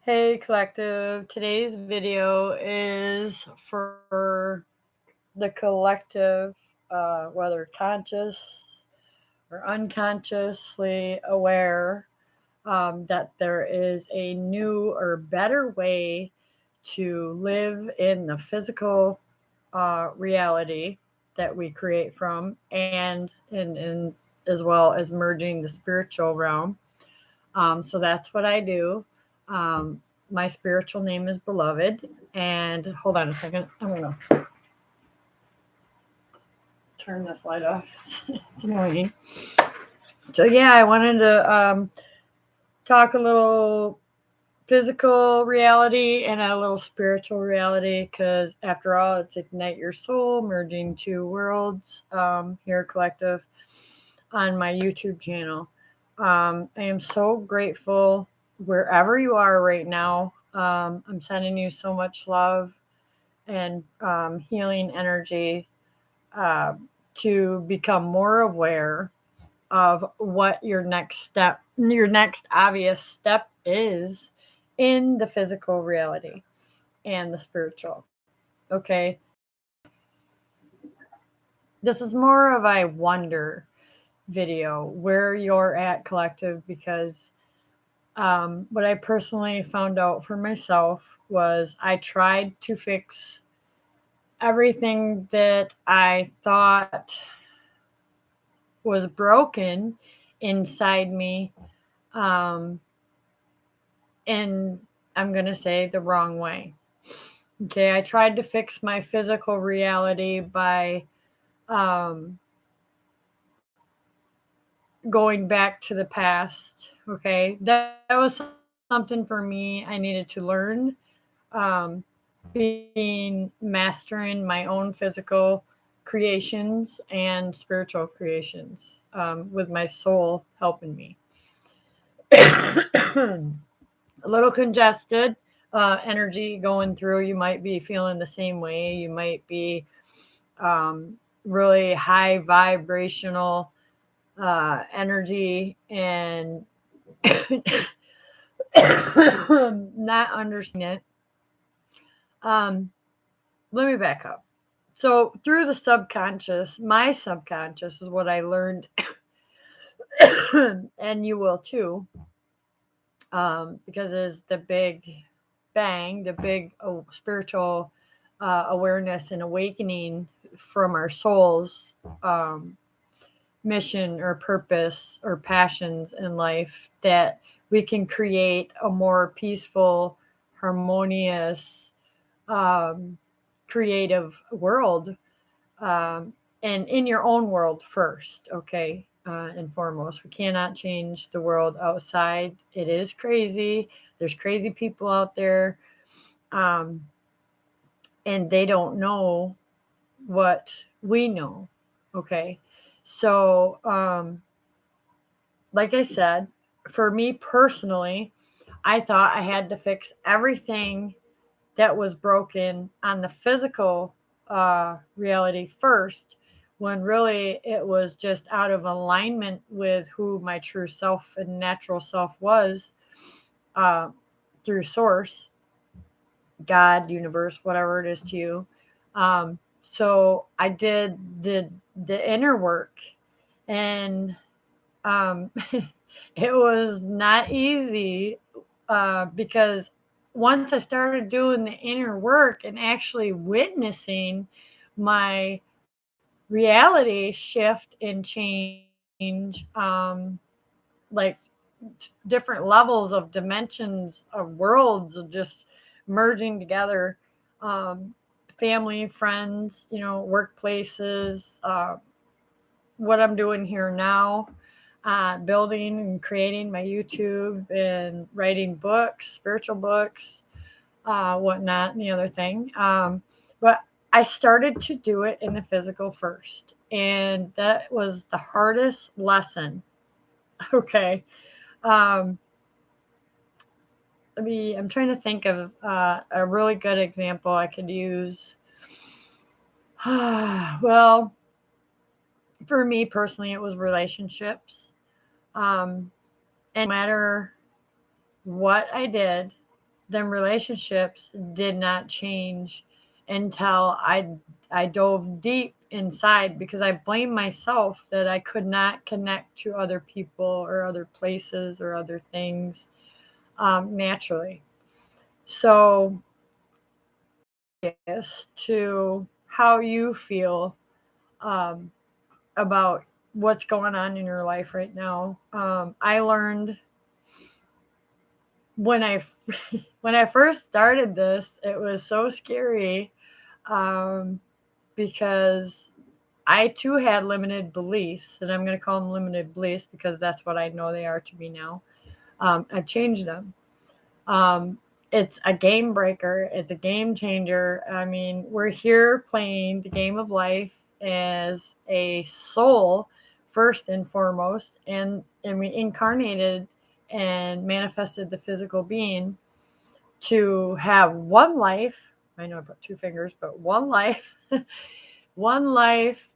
Hey Collective, today's video is for the collective, whether conscious or unconsciously aware, that there is a new or better way to live in the physical reality that we create from, and in as well as merging the spiritual realm. So that's what I do. My spiritual name is Beloved. And hold on a second. I'm going to turn this light off. It's annoying. So, yeah, I wanted to talk a little physical reality and a little spiritual reality because, after all, it's Ignite Your Soul, merging two worlds here, Collective, on my YouTube channel. I am so grateful wherever you are right now. I'm sending you so much love and healing energy uh, to become more aware of what your next obvious step is in the physical reality and the spiritual. Okay. This is more of a wonder video where you're at, Collective, because what I personally found out for myself was I tried to fix everything that I thought was broken inside me, um, in, I'm going to say, the wrong way. Okay, I tried to fix my physical reality by um, going back to the past. Okay, that was something for me I needed to learn. Um, being mastering my own physical creations and spiritual creations, with my soul helping me. A little congested energy going through. You might be feeling the same way. You might be really high vibrational energy and not understanding it. Um, Let me back up. So, through the subconscious, my subconscious is what I learned, and you will too, because it's the big bang, the big spiritual awareness and awakening from our soul's um, mission or purpose or passions in life, that we can create a more peaceful, harmonious, um, creative world, and in your own world first, okay, and foremost. We cannot change the world outside. It is crazy. There's crazy people out there, um, and they don't know what we know, okay? So, like I said, for me personally, I thought I had to fix everything that was broken on the physical reality first, when really it was just out of alignment with who my true self and natural self was, uh, through source, God, universe, whatever it is to you. So I did the inner work, and um, it was not easy, because once I started doing the inner work and actually witnessing my reality shift and change, like different levels of dimensions of worlds of just merging together, um, family, friends, workplaces, what I'm doing here now, building and creating my YouTube and writing books, spiritual books, whatnot, and the other thing. But I started to do it in the physical first, and that was the hardest lesson. Okay. Um, I'm trying to think of a really good example I could use. Well, for me personally, it was relationships. And no matter what I did, them relationships did not change until I dove deep inside, because I blamed myself that I could not connect to other people or other places or other things naturally. So, yes, to how you feel um, about what's going on in your life right now. I learned when I when I first started this, it was so scary um, because I too had limited beliefs, and I'm going to call them limited beliefs because that's what I know they are to me now. I've changed them. Um, it's a game breaker. It's a game changer. I mean, we're here playing the game of life as a soul first and foremost, and we incarnated and manifested the physical being to have one life. I know I put two fingers, but one life, one life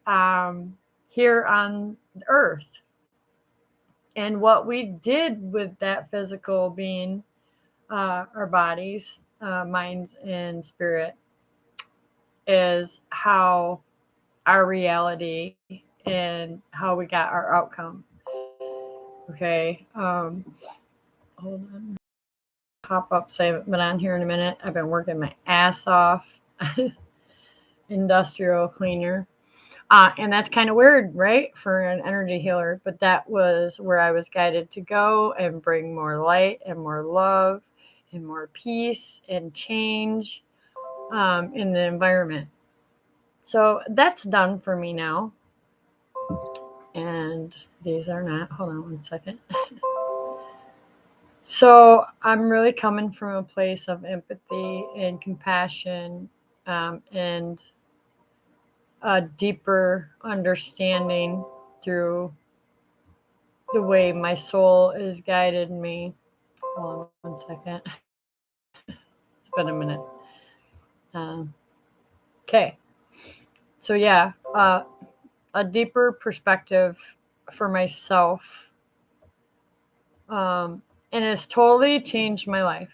here on Earth. And what we did with that physical being, our bodies, minds, and spirit, is how our reality and how we got our outcome. Okay. Hold on. Pop up, say I've been on here in a minute. I've been working my ass off. Industrial cleaner. And that's kind of weird, right? For an energy healer. But that was where I was guided to go and bring more light and more love and more peace and change in the environment. So that's done for me now. And these are not. Hold on one second. So I'm really coming from a place of empathy and compassion and a deeper understanding through the way my soul has guided me. Hold on one second. It's been a minute. Okay. So, yeah, a deeper perspective for myself. And it's totally changed my life.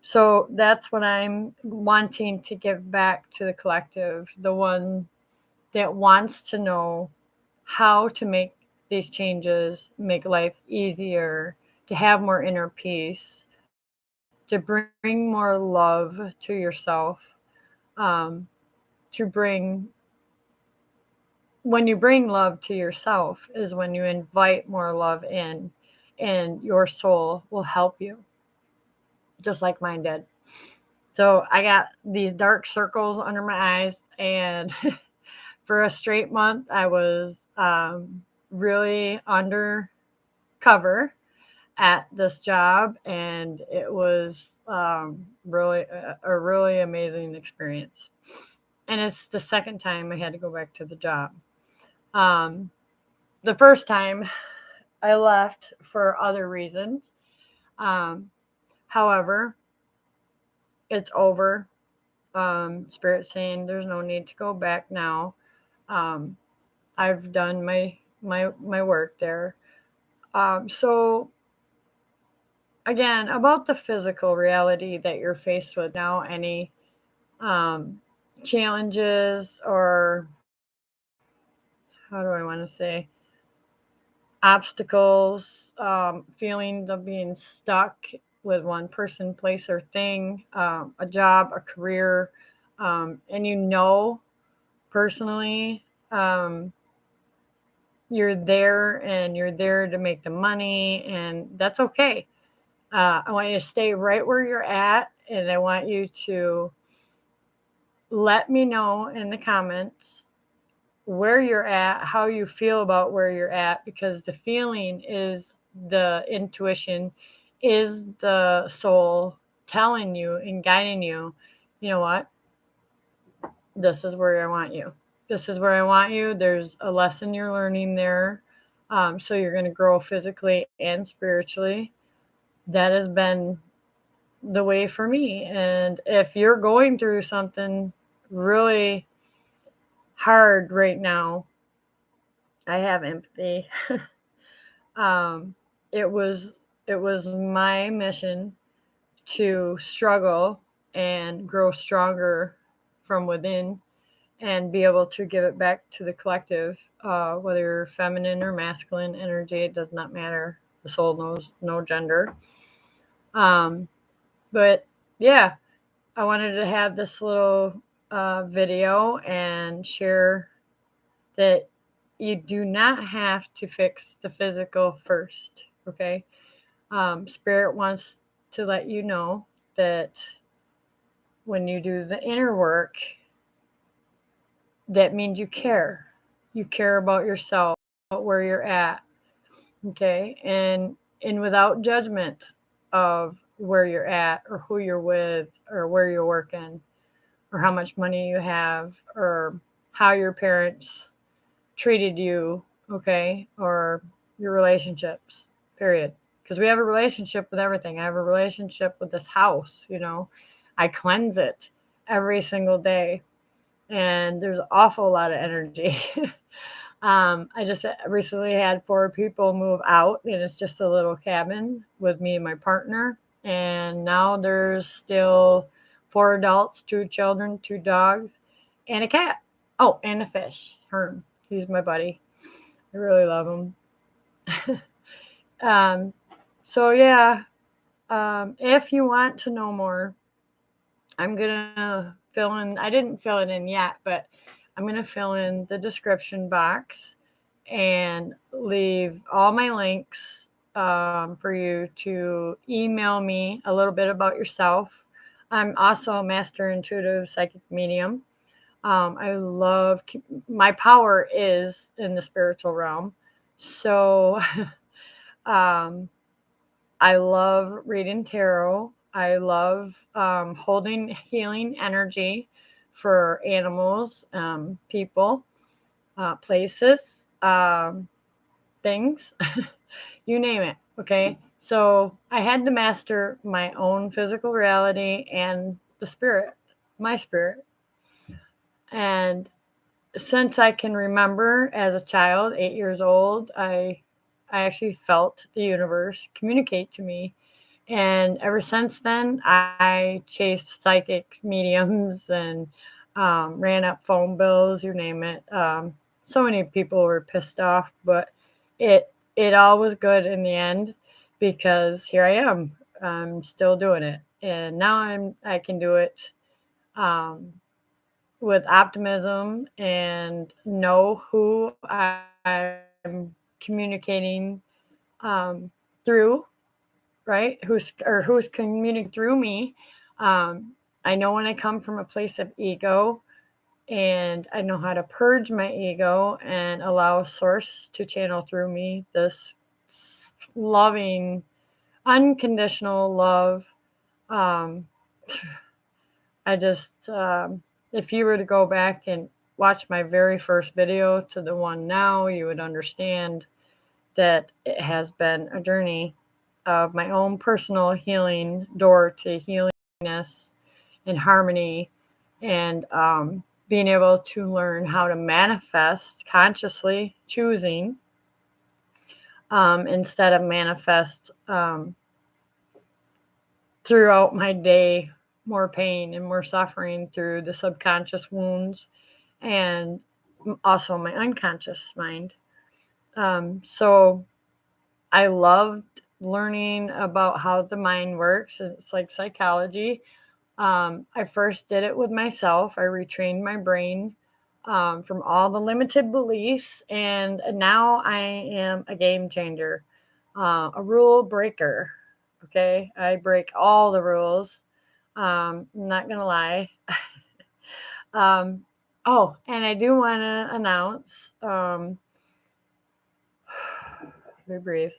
So that's what I'm wanting to give back to the collective, the one that wants to know how to make these changes, make life easier, to have more inner peace, to bring more love to yourself, um, to bring, when you bring love to yourself, is when you invite more love in, and your soul will help you, just like mine did. So I got these dark circles under my eyes, and for a straight month, I was really undercover at this job, and it was really a really amazing experience. And it's the second time I had to go back to the job. Um, the first time I left for other reasons. Um, However, it's over. Spirit saying there's no need to go back now. Um, I've done my work there. So again, about the physical reality that you're faced with now, any um, challenges, or how do I want to say, obstacles, feelings of being stuck with one person, place, or thing, a job, a career, and personally, you're there to make the money, and that's okay. I want you to stay right where you're at, and I want you to let me know in the comments where you're at, how you feel about where you're at, because the feeling is the intuition, is the soul telling you and guiding you, you know what, this is where I want you. This is where I want you. There's a lesson you're learning there. So you're going to grow physically and spiritually. That has been the way for me. And if you're going through something really hard right now, I have empathy. um, it was my mission to struggle and grow stronger from within and be able to give it back to the collective, whether you're feminine or masculine energy, it does not matter. The soul knows no gender. But yeah, I wanted to have this little video and share that you do not have to fix the physical first, okay? Spirit wants to let you know that when you do the inner work, that means you care. You care about yourself, about where you're at, okay? And without judgment of where you're at or who you're with or where you're working or how much money you have or how your parents treated you, okay? Or your relationships, period. Because we have a relationship with everything. I have a relationship with this house, you know. I cleanse it every single day. And there's an awful lot of energy. I just recently had 4 people move out, and it's just a little cabin with me and my partner. And now there's still 4 adults, 2 children, 2 dogs, and a cat. Oh, and a fish. Herm. He's my buddy. I really love him. So yeah, if you want to know more, I'm gonna fill in. I didn't fill it in yet, but I'm gonna fill in the description box and leave all my links for you to email me a little bit about yourself. I'm also a master intuitive psychic medium. I love my power is in the spiritual realm, so I love reading tarot. I love holding healing energy for animals, people, places, things, you name it. Okay. So I had to master my own physical reality and the spirit, my spirit. And since I can remember as a child, 8 years old, I actually felt the universe communicate to me. And ever since then, I chased psychics, mediums, and ran up phone bills, you name it. So many people were pissed off, but it all was good in the end because here I am. I'm still doing it, and now I can do it with optimism and know who I'm communicating through, right? Who's communicating through me. I know when I come from a place of ego, and I know how to purge my ego and allow source to channel through me this loving, unconditional love. Um, I just, if you were to go back and watch my very first video to the one now, you would understand that it has been a journey of my own personal healing door to healingness and harmony and being able to learn how to manifest consciously choosing instead of manifest throughout my day more pain and more suffering through the subconscious wounds and also my unconscious mind. So I loved learning about how the mind works. It's like psychology. I first did it with myself. I retrained my brain from all the limited beliefs, and now I am a game changer, a rule breaker. Okay, I break all the rules. I'm not gonna lie. Oh, and I do want to announce. Be brief.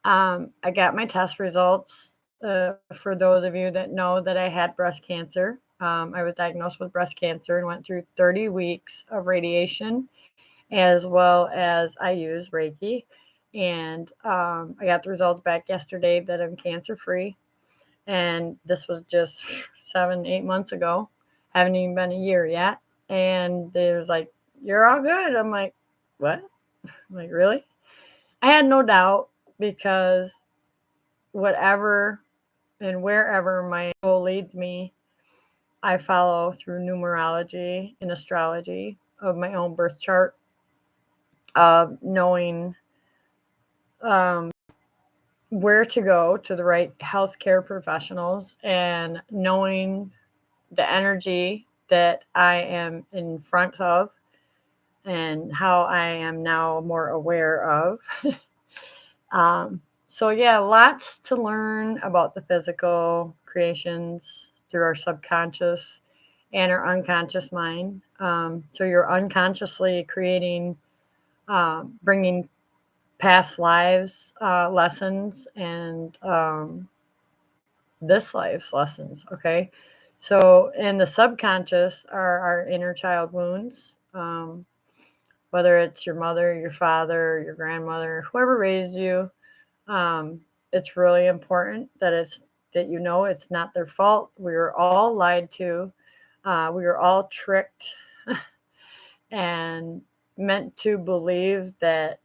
I got my test results. For those of you that know that I had breast cancer, I was diagnosed with breast cancer and went through 30 weeks of radiation, as well as I use Reiki. And I got the results back yesterday that I'm cancer free. And this was just 7, 8 months ago. Haven't even been a year yet. And there's like, you're all good. I'm like, what? I'm like, really? I had no doubt because whatever and wherever my soul leads me, I follow through numerology and astrology of my own birth chart, knowing where to go to the right healthcare professionals, and knowing the energy that I am in front of and how I am now more aware of. So, yeah, lots to learn about the physical creations through our subconscious and our unconscious mind. So, you're unconsciously creating, bringing past lives lessons and this life's lessons. Okay. So, in the subconscious are our inner child wounds. Whether it's your mother, your father, your grandmother, whoever raised you, it's really important that it's not their fault. We were all lied to. We were all tricked and meant to believe that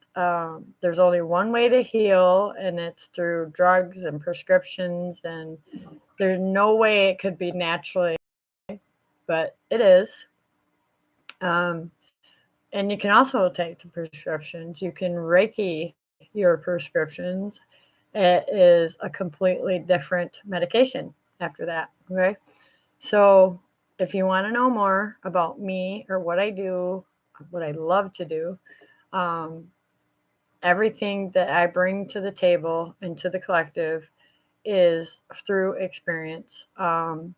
there's only one way to heal, and it's through drugs and prescriptions, and there's no way it could be naturally, but it is. Um, and you can also take the prescriptions. You can Reiki your prescriptions. It is a completely different medication after that. Okay. So if you want to know more about me or what I do, what I love to do, um, everything that I bring to the table and to the collective is through experience. Um,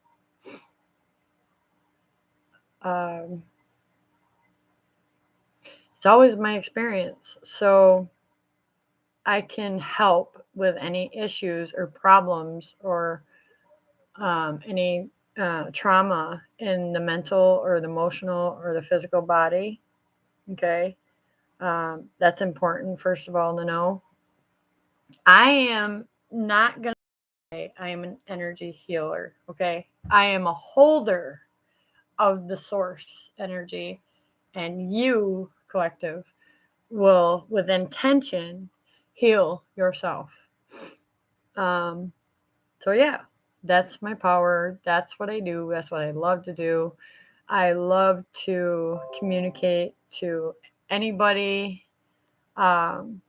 it's always my experience. So I can help with any issues or problems or any trauma in the mental or the emotional or the physical body. Okay. That's important, first of all, to know. I am not going to say I am an energy healer. Okay. I am a holder of the source energy, and you, collective, will, with intention, heal yourself. Um, so, yeah, that's my power. That's what I do. That's what I love to do. I love to communicate to anybody, um,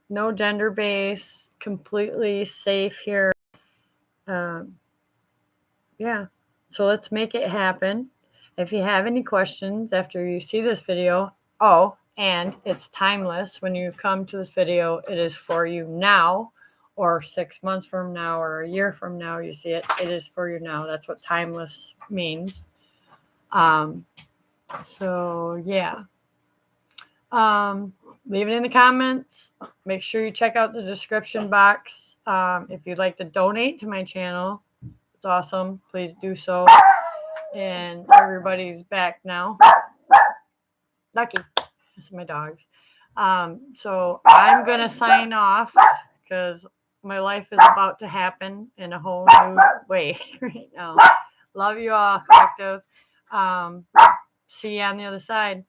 no gender base, completely safe here. Um, yeah, so let's make it happen. If you have any questions after you see this video, oh, and it's timeless. When you come to this video, it is for you now, or 6 months from now, or a year from now, you see it. It is for you now. That's what timeless means. So yeah. Leave it in the comments. Make sure you check out the description box. If you'd like to donate to my channel, it's awesome. Please do so. And everybody's back now. Lucky. That's my dogs. So I'm going to sign off because my life is about to happen in a whole new way right now. Love you all, collective. See you on the other side.